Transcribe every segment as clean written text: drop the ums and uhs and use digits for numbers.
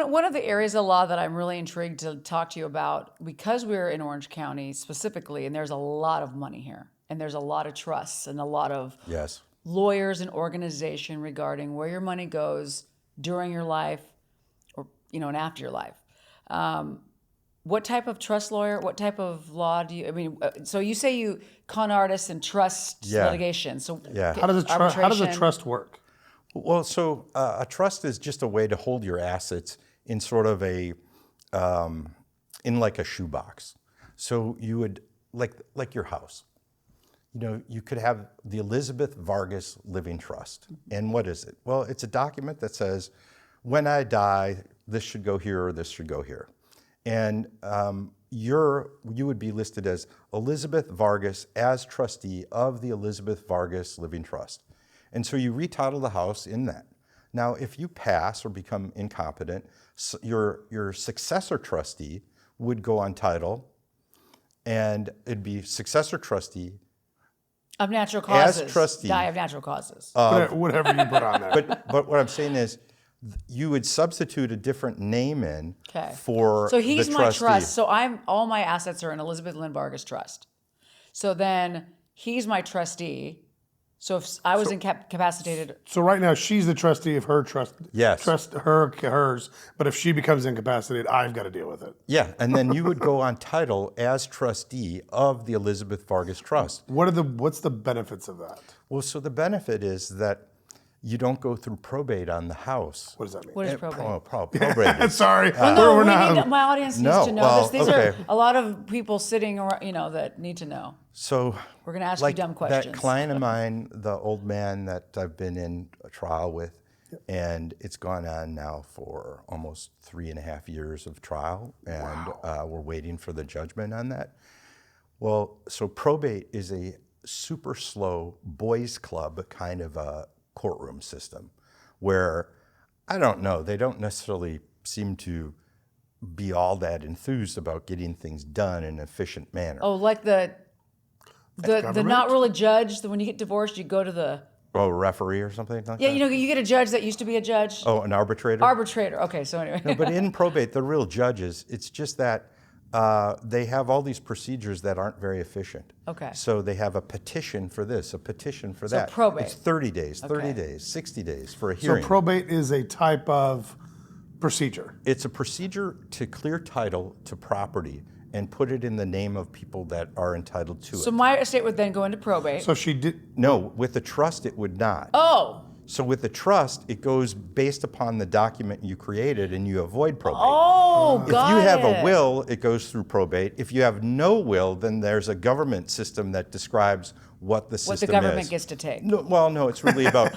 One of the areas of law that I'm really intrigued to talk to you about, because we're in Orange County specifically, and there's a lot of money here, and there's a lot of trusts and a lot of Yes. lawyers and organization regarding where your money goes during your life, or and after your life. What type of trust lawyer? What type of law do you? I mean, so you say you con artists and trust litigation. So how does a trust work? Well, so a trust is just a way to hold your assets in sort of in like a shoebox. So you would like your house. You could have the Elizabeth Vargas Living Trust. And what is it? Well, it's a document that says, when I die, this should go here or this should go here. And you would be listed as Elizabeth Vargas as trustee of the Elizabeth Vargas Living Trust. And so you retitle the house in that. Now, if you pass or become incompetent, your successor trustee would go on title, and it'd be successor trustee of natural causes. As trustee. Die of natural causes. Whatever you put on there. But what I'm saying is, you would substitute a different name in for So he's the my trustee. trust. So all my assets are in Elizabeth Lynn Vargas Trust. So then he's my trustee. So if I was incapacitated. So right now she's the trustee of her trust. Yes. Hers. But if she becomes incapacitated, I've got to deal with it. Yeah, and then you would go on title as trustee of the Elizabeth Vargas Trust. What's the benefits of that? Well, so the benefit is that you don't go through probate on the house. What does that mean? What is probate? Probate. Sorry. My audience needs to know this. These are a lot of people sitting around, that need to know. So we're going to ask you dumb questions. That client of mine, the old man that I've been in a trial with, and it's gone on now for almost 3.5 years of trial, and we're waiting for the judgment on that. Well, so probate is a super slow boys club kind of a courtroom system where, I don't know, they don't necessarily seem to be all that enthused about getting things done in an efficient manner. Oh, like the not really judge. When you get divorced, you go to the referee or something like that? Yeah, you get a judge that used to be a judge. Oh, an arbitrator? Arbitrator. Okay, so anyway. No, but in probate, the real judges, it's just that they have all these procedures that aren't very efficient. Okay. So they have a petition for this, a petition for that. So probate. It's 30 days, 30 days, 60 days for a hearing. So probate is a type of procedure. It's a procedure to clear title to property and put it in the name of people that are entitled to it. So my estate would then go into probate. So she did. No, with the trust it would not. Oh. So with the trust, it goes based upon the document you created, and you avoid probate. Oh, got it. If you have a will, it goes through probate. If you have no will, then there's a government system that describes what the system is. What the government gets to take. No, it's really about.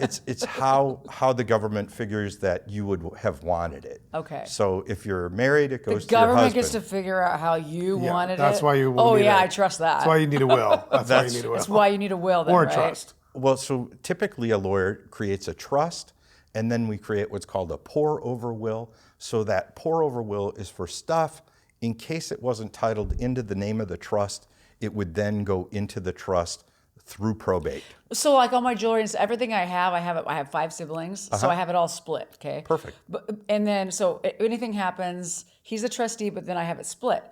It's how the government figures that you would have wanted it. Okay. So if you're married, it goes the to your husband. government gets to figure out how you wanted it. That's why you. I trust that. That's why you need a will. That's why you need a will. That's why you need a will. Then, or a right? trust. Well, so typically a lawyer creates a trust, and then we create what's called a pour-over will. So that pour-over will is for stuff, in case it wasn't titled into the name of the trust, it would then go into the trust through probate. So like all my jewelry and everything I have 5 siblings, so I have it all split, okay? Perfect. And then, so if anything happens, he's a trustee, but then I have it split.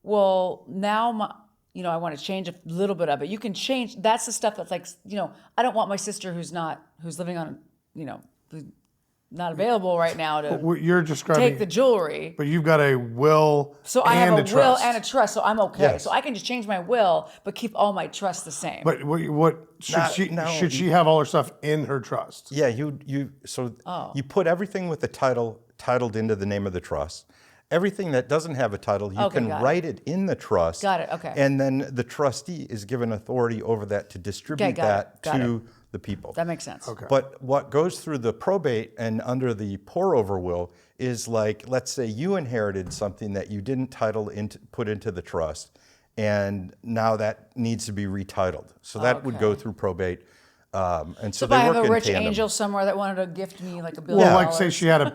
Well, now I want to change a little bit of it. You can change. That's the stuff that's like, I don't want my sister who's living on, not available right now to you're describing, take the jewelry. But you've got a will. So I have a trust. will and a trust. So I'm okay. Yes. So I can just change my will, but keep all my trusts the same. But should she have all her stuff in her trust? Yeah, you put everything with the title titled into the name of the trust. Everything that doesn't have a title, you can write it in the trust. Got it, okay. And then the trustee is given authority over that to distribute that to the people. That makes sense. Okay. But what goes through the probate and under the pour-over will is like, let's say you inherited something that you didn't put into the trust, and now that needs to be retitled. So that would go through probate. And so If they I have work a in rich tandem. angel somewhere that wanted to gift me like $1 billion. Well, like say she had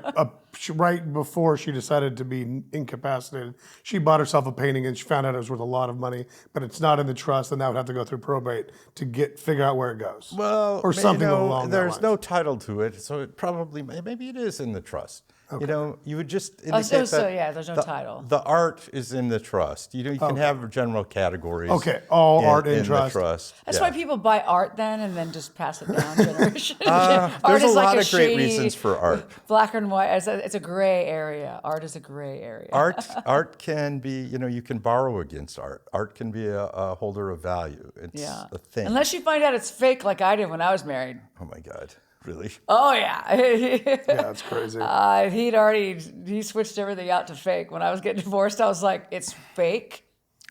right before she decided to be incapacitated, she bought herself a painting and she found out it was worth a lot of money, but it's not in the trust, and that would have to go through probate to figure out where it goes. Well, or something along that there's lines. no title to it, so it probably maybe it is in the trust. You know, you would just Oh, indicate so that yeah, there's no title. the art is in the trust. You know, you can have general categories. Okay, all art in the trust. That's yeah. why people buy art then and then just pass it down generation. Art There's a is like lot of great shady, reasons for art. Black and white. It's a gray area. Art is a gray area. Art can be, you know, you can borrow against art. Art can be a holder of value. It's a thing. Unless you find out it's fake, like I did when I was married. Oh my God, really? Oh yeah. Yeah, that's crazy. He switched everything out to fake. When I was getting divorced, I was like, it's fake.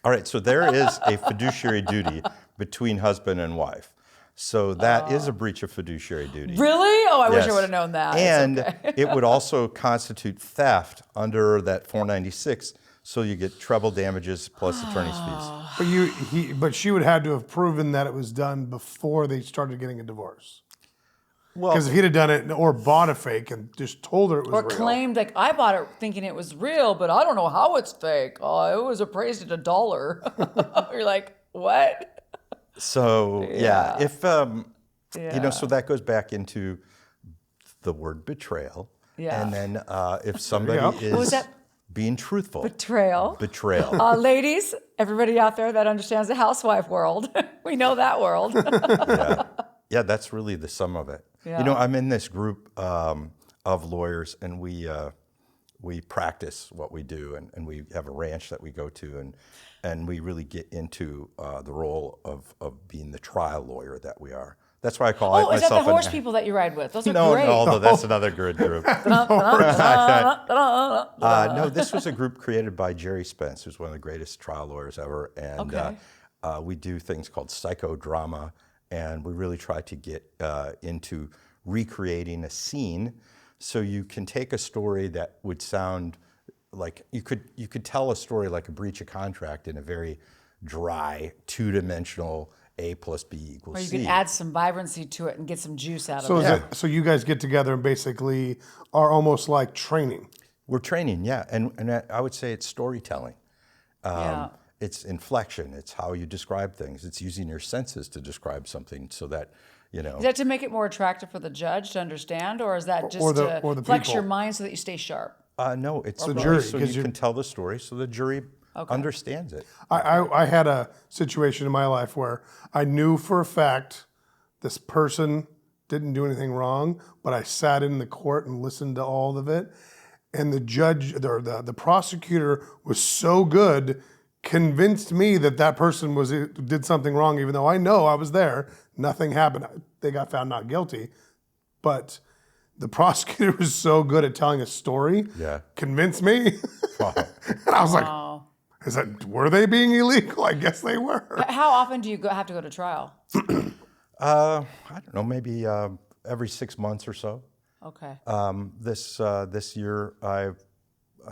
All right, so there is a fiduciary duty between husband and wife. So that is a breach of fiduciary duty. Really? Oh, I wish I Yes. would have known that. And It's okay. it would also constitute theft under that 496. So you get treble damages plus attorney's fees. But she would have to have proven that it was done before they started getting a divorce. Well, Because if he'd have done it or bought a fake and just told her it was Or real. claimed like I bought it thinking it was real, but I don't know how it's fake. Oh, it was appraised at $1. You're like, what? so yeah, if you know, so Yeah. that goes back into the word betrayal. Yeah. And then if somebody go. is What was that? being truthful, Betrayal. betrayal. Ladies, everybody out there that understands the housewife world, we know that world. Yeah, that's really the sum of it. Yeah. You know, I'm in this group of lawyers, and we practice what we do, and we have a ranch that we go to, and we really get into the role of being the trial lawyer that we are. That's why I call Oh, is that myself the horse people that you ride with? Those are great. No, that's another good group. No, this was a group created by Jerry Spence, who's one of the greatest trial lawyers ever, and Okay. we do things called psychodrama, and we really try to get into recreating a scene. So you can take a story that would sound like you could tell a story like a breach of contract in a very dry, two-dimensional A plus B equals Or you C. can add some vibrancy to it and get some juice out So of is it. it, so you guys get together and basically are almost like training. We're training, yeah, and I would say it's storytelling. Yeah. It's inflection. It's how you describe things. It's using your senses to describe something so that, you know. Is that to make it more attractive for the judge to understand, or is that just Or to the flex people. your mind so that you stay sharp? No, it's the really jury, so 'cause you can tell the story so the jury understands it. I had a situation in my life where I knew for a fact this person didn't do anything wrong, but I sat in the court and listened to all of it. And the judge, the prosecutor was so good, convinced me that that person did something wrong, even though I know I was there. Nothing happened. They got found not guilty. But the prosecutor was so good at telling a story, convinced me. And I was like, were they being illegal? I guess they were. How often do you have to go to trial? I don't know, maybe every 6 months or so. Okay. This year I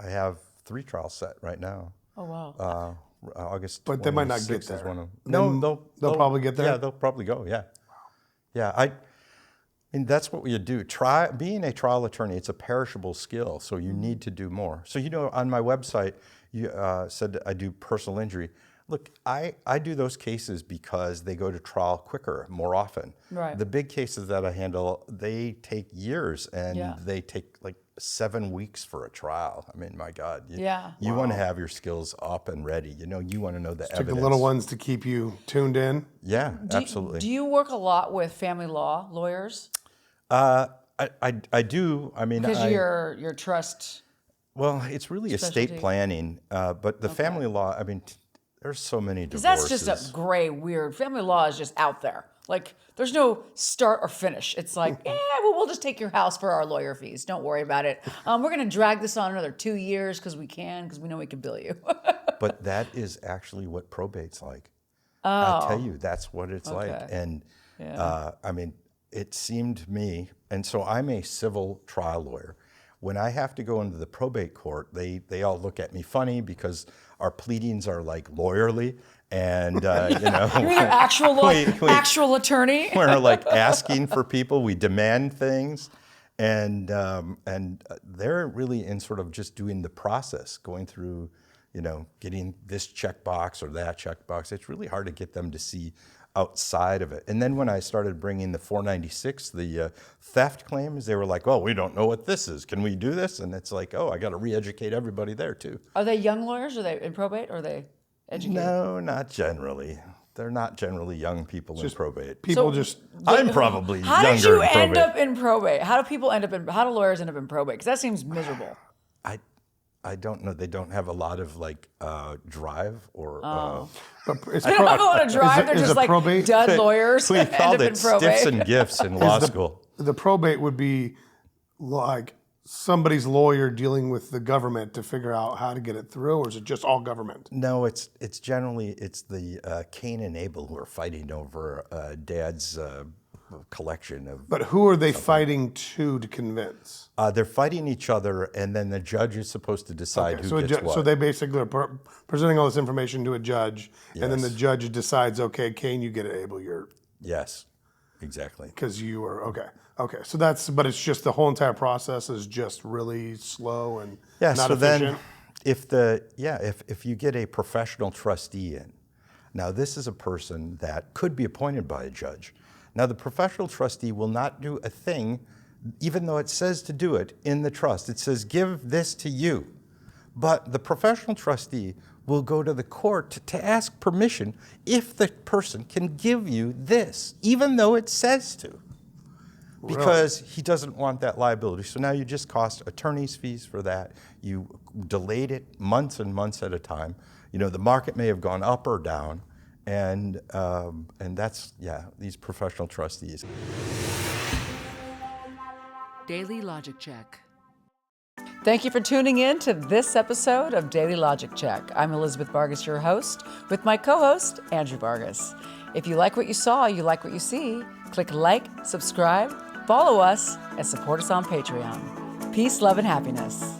have 3 trials set right now. Oh wow. August. But they might not get 26th there. is one of them. Then No, they'll probably get there? Yeah, they'll probably go. Yeah. Yeah, I mean that's what we do. Being a trial attorney, it's a perishable skill, so you need to do more. So you know, on my website, you said I do personal injury. Look, I do those cases because they go to trial quicker, more often. Right. The big cases that I handle, they take years, and they take like 7 weeks for a trial. I mean, my God. You want to have your skills up and ready. You know, you want to know the Take evidence. the little ones to keep you tuned in. Yeah, absolutely. Do you work a lot with family law lawyers? I do. I mean, Because your trust. well, it's really estate Specialty. planning, but the family law. I mean, there's so many divorces. That's just a gray, weird. Family law is just out there. Like, there's no start or finish. It's like, well, we'll just take your house for our lawyer fees. Don't worry about it. We're going to drag this on another 2 years because we know we can bill you. But that is actually what probate's like. I tell you, that's what it's like. And I mean, it seemed to me, and so I'm a civil trial lawyer. When I have to go into the probate court, they all look at me funny because our pleadings are like lawyerly, and You're either actual attorney. we're like asking for people, we demand things, and they're really in sort of just doing the process, going through, getting this checkbox or that checkbox. It's really hard to get them to see outside of it. And then when I started bringing the 496, the theft claims, they were like, "Oh, we don't know what this is. Can we do this?" And it's like, "Oh, I got to re-educate everybody there too." Are they young lawyers? Are they in probate? Or are they educated? No, not generally. They're not generally young people in probate. People So- just I'm probably How younger did you in probate. end up in probate? How do lawyers end up in probate? Because that seems miserable. I don't know. They don't have a lot of drive or. but it's They don't have a lot of drive. They're is just a like probate- dud lawyers. We end called up in it probate. stiffs and gifts in law school. The probate would be like somebody's lawyer dealing with the government to figure out how to get it through, or is it just all government? No, it's generally the Cain and Abel who are fighting over Dad's collection of. But who are they fighting to convince? They're fighting each other, and then the judge is supposed to decide who gets what. So they basically are presenting all this information to a judge, and then the Yes. judge decides, okay, Cain, you get it, Abel, you're, Yes, exactly. because you are, okay. So but it's just the whole entire process is just really slow and Yeah. not So efficient. then, if you get a professional trustee in, now this is a person that could be appointed by a judge. Now the professional trustee will not do a thing, even though it says to do it in the trust. It says give this to you, but the professional trustee will go to the court to ask permission if the person can give you this, even though it says to. Because he doesn't want that liability. So now you just cost attorney's fees for that. You delayed it months and months at a time. The market may have gone up or down, and that's, these professional trustees. Daily Logic Check. Thank you for tuning in to this episode of Daily Logic Check. I'm Elizabeth Vargas, your host, with my co-host, Andrew Vargas. If you like what you saw, you like what you see, click like, subscribe, follow us, and support us on Patreon. Peace, love, and happiness.